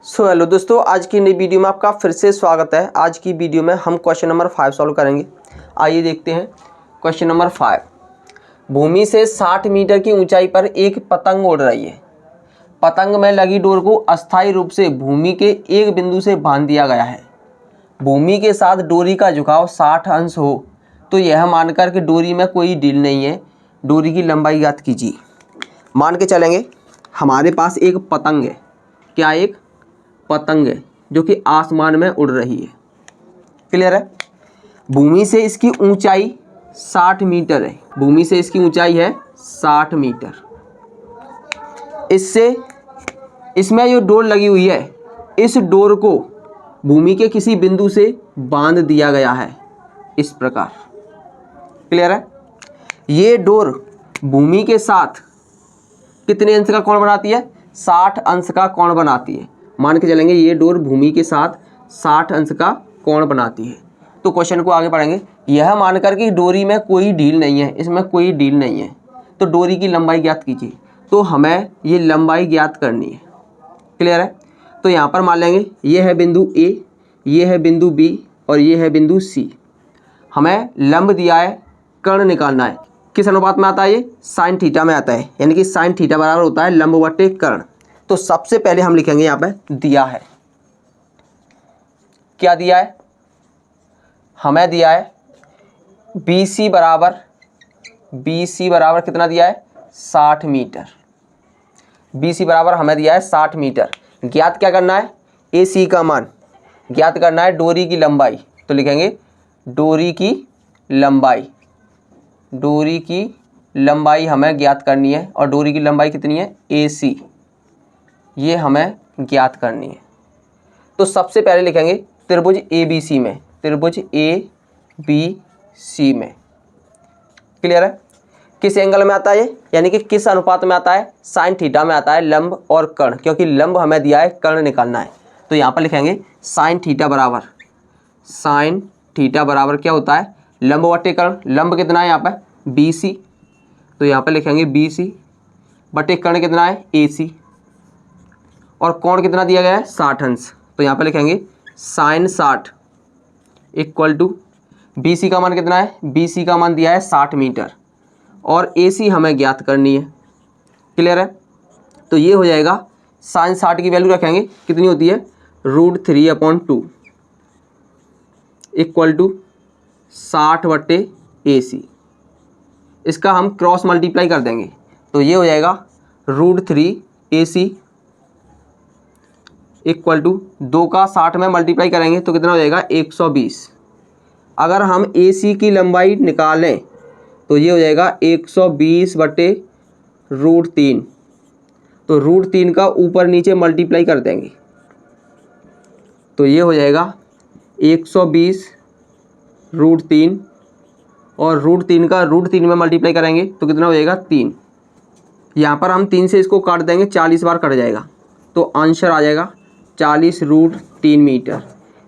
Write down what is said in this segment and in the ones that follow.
Hello दोस्तों, आज की नई वीडियो में आपका फिर से स्वागत है। आज की वीडियो में हम क्वेश्चन नंबर 5 सॉल्व करेंगे। आइए देखते हैं क्वेश्चन नंबर 5। भूमि से 60 मीटर की ऊंचाई पर एक पतंग उड़ रही है। पतंग में लगी डोर को अस्थायी रूप से भूमि के एक बिंदु से बांध दिया गया है। भूमि के साथ डोरी का झुकाव 60 अंश हो तो यह मानकर कि डोरी में कोई ढील नहीं है, डोरी की लंबाई ज्ञात कीजिए। मान के चलेंगे हमारे पास एक पतंग है। क्या? एक पतंग है जो कि आसमान में उड़ रही है। क्लियर है? भूमि से इसकी ऊंचाई 60 मीटर है। भूमि से इसकी ऊंचाई है 60 मीटर। इसमें जो डोर लगी हुई है, इस डोर को भूमि के किसी बिंदु से बांध दिया गया है इस प्रकार। क्लियर है? ये डोर भूमि के साथ कितने अंश का कोण बनाती है? 60 अंश का कोण बनाती है। मान के चलेंगे ये डोर भूमि के साथ 60 अंश का कोण बनाती है। तो क्वेश्चन को आगे पढ़ेंगे। यह मानकर कि डोरी में कोई ढील नहीं है, इसमें कोई ढील नहीं है, तो डोरी की लंबाई ज्ञात कीजिए। तो हमें ये लंबाई ज्ञात करनी है। क्लियर है? तो यहाँ पर मान लेंगे ये है बिंदु ए, ये है बिंदु बी और ये है बिंदु सी। हमें लंब दिया है, कर्ण निकालना है। किस अनुपात में आता है? ये साइन थीटा में आता है, यानी कि साइन थीटा बराबर होता है लंब बटे कर्ण। तो सबसे पहले हम लिखेंगे यहाँ पे दिया है। क्या दिया है? हमें दिया है BC बराबर कितना दिया है? 60 मीटर। BC बराबर हमें दिया है 60 मीटर। ज्ञात क्या करना है? AC का मान ज्ञात करना है, डोरी की लंबाई। तो लिखेंगे डोरी की लंबाई। डोरी की लंबाई हमें ज्ञात करनी है और डोरी की लंबाई कितनी है? AC। ये हमें ज्ञात करनी है। तो सबसे पहले लिखेंगे त्रिभुज ABC में, त्रिभुज ABC में। क्लियर है? किस एंगल में आता है ये, यानी कि किस अनुपात में आता है? साइन थीटा में आता है लंब और कर्ण, क्योंकि लंब हमें दिया है, कर्ण निकालना है। तो यहाँ पर लिखेंगे साइन थीटा बराबर क्या होता है? लंब बटे कर्ण। लंब कितना है यहाँ पर? BC। तो यहाँ पर लिखेंगे BC बटे कर्ण कितना है? AC। और कोण कितना दिया गया है? 60 अंश। तो यहाँ पर लिखेंगे साइन 60 इक्वल टू BC का मान कितना है? BC का मान दिया है 60 मीटर और AC हमें ज्ञात करनी है। क्लियर है? तो ये हो जाएगा, साइन 60 की वैल्यू रखेंगे, कितनी होती है? √3/2 इक्वल टू 60 बटे AC। इसका हम क्रॉस मल्टीप्लाई कर देंगे तो ये हो जाएगा √3AC इक्वल टू 2 का 60 में मल्टीप्लाई करेंगे तो कितना हो जाएगा? 120। अगर हम AC की लंबाई निकालें तो ये हो जाएगा 120 बटे √3। तो √3 का ऊपर नीचे मल्टीप्लाई कर देंगे तो ये हो जाएगा 120 √3 और √3 का √3 में मल्टीप्लाई करेंगे तो कितना हो जाएगा? 3। यहाँ पर हम 3 से इसको काट देंगे, 40 बार कट जाएगा, तो आंसर आ जाएगा 40 √3 मीटर।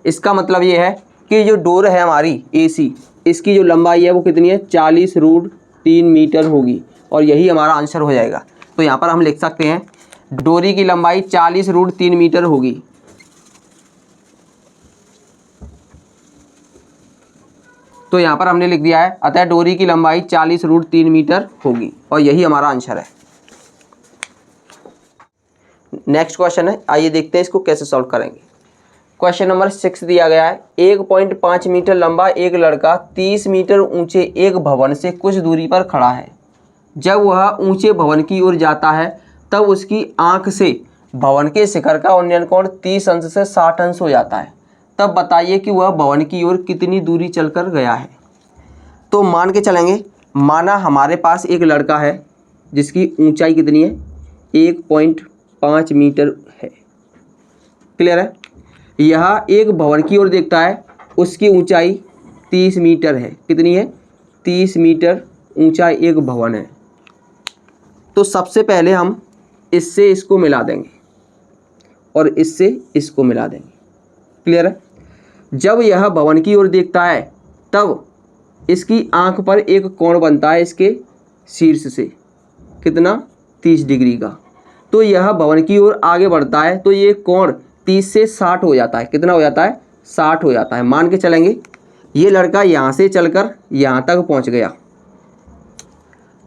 इसका मतलब ये है कि जो डोर है हमारी AC, इसकी जो लंबाई है वो कितनी है? 40 √3 मीटर होगी और यही हमारा आंसर हो जाएगा। तो यहाँ पर हम लिख सकते हैं डोरी की लंबाई 40 √3 मीटर होगी। तो यहाँ पर हमने लिख दिया है, अतः डोरी की लंबाई 40 √3 मीटर होगी और यही हमारा आंसर है। नेक्स्ट क्वेश्चन है, आइए देखते हैं इसको कैसे सॉल्व करेंगे। क्वेश्चन नंबर 6 दिया गया है। 1.5 मीटर लंबा एक लड़का 30 मीटर ऊंचे एक भवन से कुछ दूरी पर खड़ा है। जब वह ऊंचे भवन की ओर जाता है तब उसकी आंख से भवन के शिखर का उन्नयन कोण 30 अंश से 60 अंश हो जाता है। तब बताइए कि वह भवन की ओर कितनी दूरी चलकर गया है। तो मान के चलेंगे, माना हमारे पास एक लड़का है जिसकी ऊंचाई कितनी है? 1.5 मीटर है। क्लियर है? यह एक भवन की ओर देखता है, उसकी ऊंचाई 30 मीटर है। कितनी है? 30 मीटर ऊंचा एक भवन है। तो सबसे पहले हम इससे इसको मिला देंगे और इससे इसको मिला देंगे। क्लियर है? जब यह भवन की ओर देखता है तब इसकी आंख पर एक कोण बनता है इसके शीर्ष से, कितना? 30 डिग्री का। तो यह भवन की ओर आगे बढ़ता है तो ये कोण 30 से 60 हो जाता है। कितना हो जाता है? 60 हो जाता है। मान के चलेंगे ये लड़का यहाँ से चलकर यहाँ तक पहुँच गया,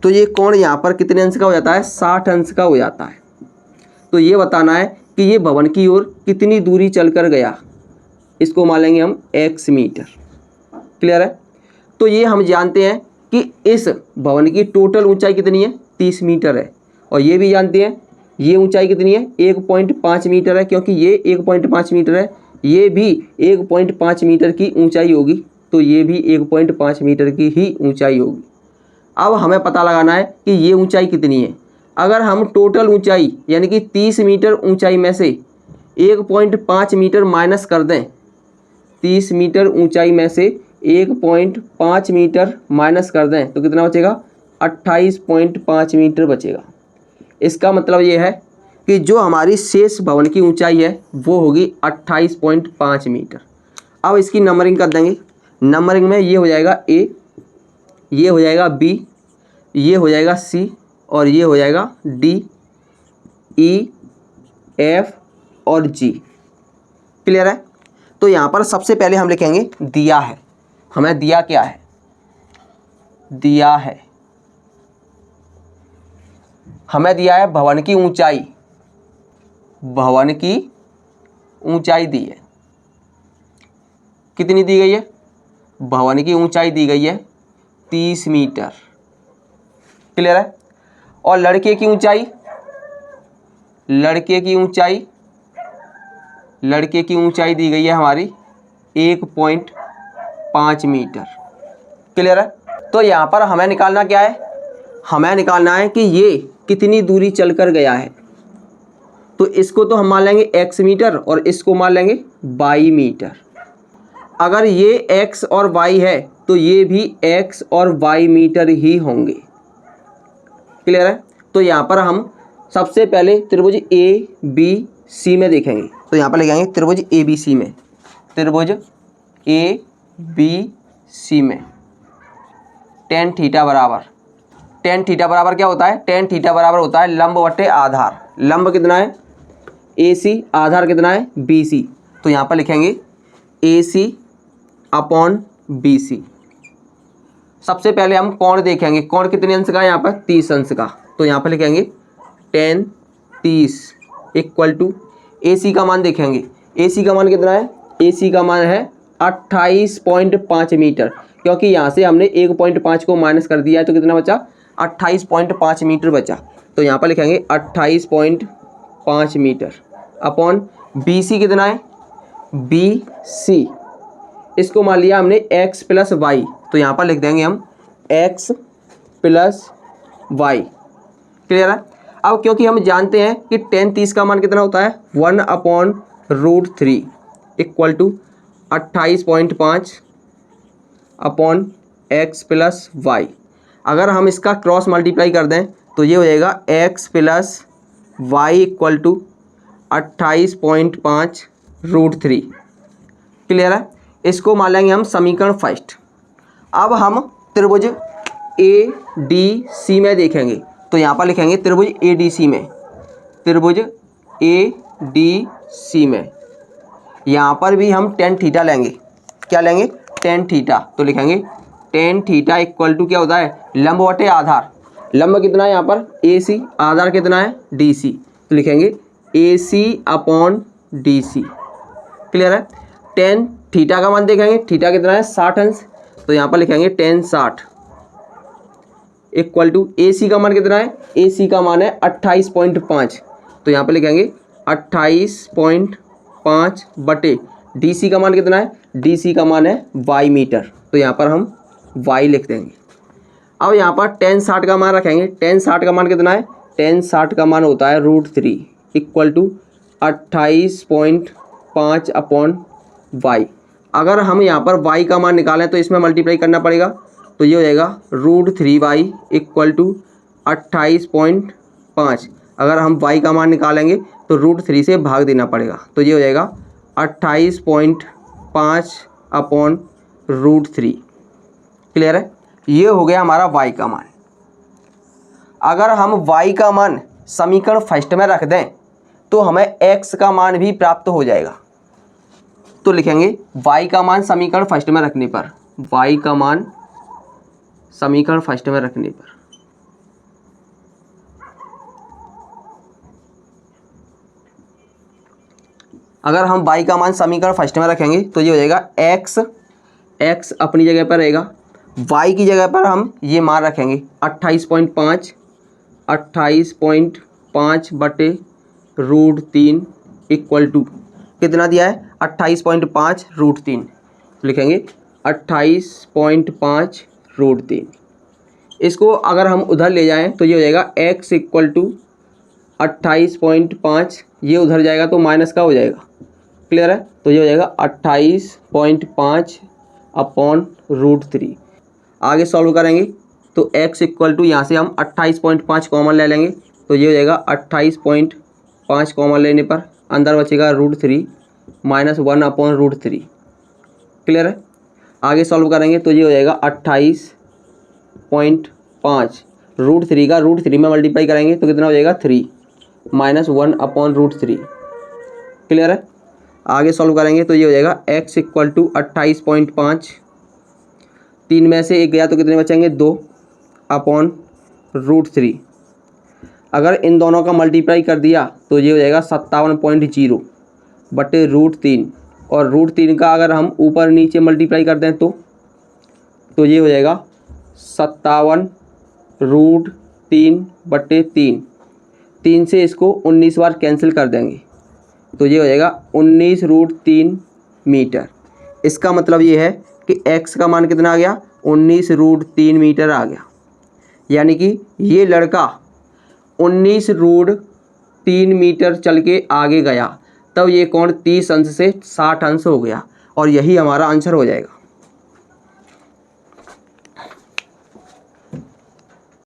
तो ये कोण यहाँ पर कितने अंश का हो जाता है? 60 अंश का हो जाता है। तो ये बताना है कि ये भवन की ओर कितनी दूरी चलकर गया, इसको मान लेंगे हम x मीटर। क्लियर है? तो ये हम जानते हैं कि इस भवन की टोटल ऊंचाई कितनी है? 30 मीटर है। और ये भी जानते हैं ये ऊंचाई कितनी है? 1.5 मीटर है, क्योंकि ये 1.5 मीटर है, ये भी 1.5 मीटर की ऊंचाई होगी, तो ये भी 1.5 मीटर की ही ऊंचाई होगी। अब हमें पता लगाना है कि ये ऊंचाई कितनी है। अगर हम टोटल ऊंचाई यानी कि 30 मीटर ऊंचाई में से 1.5 मीटर माइनस कर दें, 30 मीटर ऊंचाई में से 1.5 मीटर माइनस कर दें तो कितना बचेगा? 28.5 मीटर बचेगा। इसका मतलब ये है कि जो हमारी शेष भवन की ऊंचाई है वो होगी 28.5 मीटर। अब इसकी नंबरिंग कर देंगे। नंबरिंग में ये हो जाएगा A, ये हो जाएगा B, ये हो जाएगा C और ये हो जाएगा D, E, F और G। क्लियर है? तो यहाँ पर सबसे पहले हम लिखेंगे दिया है। हमें दिया क्या है? दिया है, हमें दिया है भवन की ऊंचाई। भवन की ऊंचाई दी है, कितनी दी गई है? भवन की ऊंचाई दी गई है 30 मीटर। क्लियर है? और लड़के की ऊंचाई, लड़के की ऊंचाई, लड़के की ऊंचाई दी गई है हमारी 1.5 मीटर। क्लियर है? तो यहाँ पर हमें निकालना क्या है? हमें निकालना है कि ये कितनी दूरी चलकर गया है। तो इसको तो हम मान लेंगे x मीटर और इसको मान लेंगे y मीटर। अगर ये x और y है तो ये भी x और y मीटर ही होंगे। क्लियर है? तो यहाँ पर हम सबसे पहले त्रिभुज ABC में देखेंगे। तो यहाँ पर लिखेंगे त्रिभुज ABC में, त्रिभुज ABC में tan थीटा बराबर, tan थीटा बराबर क्या होता है? tan थीटा बराबर होता है लंब बटे आधार। लंब कितना है? AC, आधार कितना है? BC। तो यहाँ पर लिखेंगे AC अपॉन BC। सबसे पहले हम कोण देखेंगे। कोण कितने अंश का है? यहाँ पर 30 अंश का। तो यहाँ पर लिखेंगे tan 30 इक्वल टू AC का मान देखेंगे। AC का मान कितना है? AC का मान है 28.5 मीटर, क्योंकि यहाँ से हमने 1.5 को माइनस कर दिया है तो कितना बचा? 28.5 मीटर बचा। तो यहाँ पर लिखेंगे 28.5 मीटर अपॉन BC कितना है? BC इसको मान लिया हमने x प्लस वाई, तो यहाँ पर लिख देंगे हम x प्लस वाई। क्लियर है? अब क्योंकि हम जानते हैं कि tan 30 का मान कितना होता है? 1/√3 equal to 28.5 upon x plus Y. अगर हम इसका क्रॉस मल्टीप्लाई कर दें तो ये हो जाएगा x plus Y equal to 28.5√3। Clear है? इसको मान लेंगे हम समीकरण फर्स्ट। अब हम त्रिभुज ADC में देखेंगे। तो यहाँ पर लिखेंगे त्रिभुज ADC में, त्रिभुज ADC में यहाँ पर भी हम tan थीटा लेंगे। क्या लेंगे? tan theta. तो लिखेंगे tan थीटा इक्वल टू क्या होता है? लंब बटे आधार। लंब कितना है यहाँ पर? AC, आधार कितना है? DC। तो लिखेंगे AC अपॉन DC। क्लियर है? tan थीटा का मान देखेंगे। थीटा कितना है? 60 अंश। तो यहाँ पर लिखेंगे tan 60 इक्वल टू AC का मान कितना है? AC का मान है 28.5। तो यहाँ पर लिखेंगे 28.5 बटे DC का मान कितना है? DC का मान है y मीटर। तो यहाँ पर हम y लिख देंगे। अब यहाँ पर tan 60 का मान रखेंगे। tan 60 का मान कितना है? tan 60 का मान होता है √3 इक्वल टू 28.5 अपॉन y। अगर हम यहाँ पर y का मान निकालें तो इसमें मल्टीप्लाई करना पड़ेगा, तो ये हो जाएगा √3y इक्वल टू 28.5। अगर हम y का मान निकालेंगे तो √3 से भाग देना पड़ेगा, तो ये हो जाएगा 28.5 अपॉन √3। क्लियर है? ये हो गया हमारा y का मान। अगर हम y का मान समीकरण फर्स्ट में रख दें तो हमें x का मान भी प्राप्त हो जाएगा। तो लिखेंगे y का मान समीकरण फर्स्ट में रखने पर, y का मान समीकरण फर्स्ट में रखने पर अगर हम y का मान समीकरण फर्स्ट में रखेंगे तो ये हो जाएगा x अपनी जगह पर रहेगा, y की जगह पर हम ये मान रखेंगे 28.5 बटे √3 इक्वल टू कितना दिया है 28.5 √3, लिखेंगे 28.5 √3। इसको अगर हम उधर ले जाएं तो ये हो जाएगा x इक्वल टू 28.5, ये उधर जाएगा तो माइनस का हो जाएगा, क्लियर है। तो ये हो जाएगा 28.5 अपॉन √3। आगे सॉल्व करेंगे तो x इक्वल टू यहाँ से हम 28.5 कॉमन ले लेंगे तो ये हो जाएगा 28.5 कॉमन लेने पर अंदर बचेगा √3 माइनस 1 अपॉन √3, क्लियर है। आगे सॉल्व करेंगे तो ये हो जाएगा 28.5 √3 का √3 में मल्टीप्लाई करेंगे तो कितना हो जाएगा 3 माइनस 1 अपॉन √3, क्लियर है। आगे सॉल्व करेंगे तो ये हो जाएगा x इक्वल टू 28.5, 3 में से 1 गया तो कितने बचेंगे 2 अपॉन √3। अगर इन दोनों का मल्टीप्लाई कर दिया तो ये हो जाएगा 57.0 बटे √3, और √3 का अगर हम ऊपर नीचे मल्टीप्लाई कर दें तो ये हो जाएगा 57 √3 बटे 3 से इसको 19 बार कैंसिल कर देंगे तो ये हो जाएगा 19 √3 मीटर। इसका मतलब ये है कि x का मान कितना आ गया 19 √3 मीटर आ गया, यानी कि ये लड़का 19 √3 मीटर चल के आगे गया, तब ये कोण 30 अंश से 60 अंश हो गया, और यही हमारा आंसर हो जाएगा।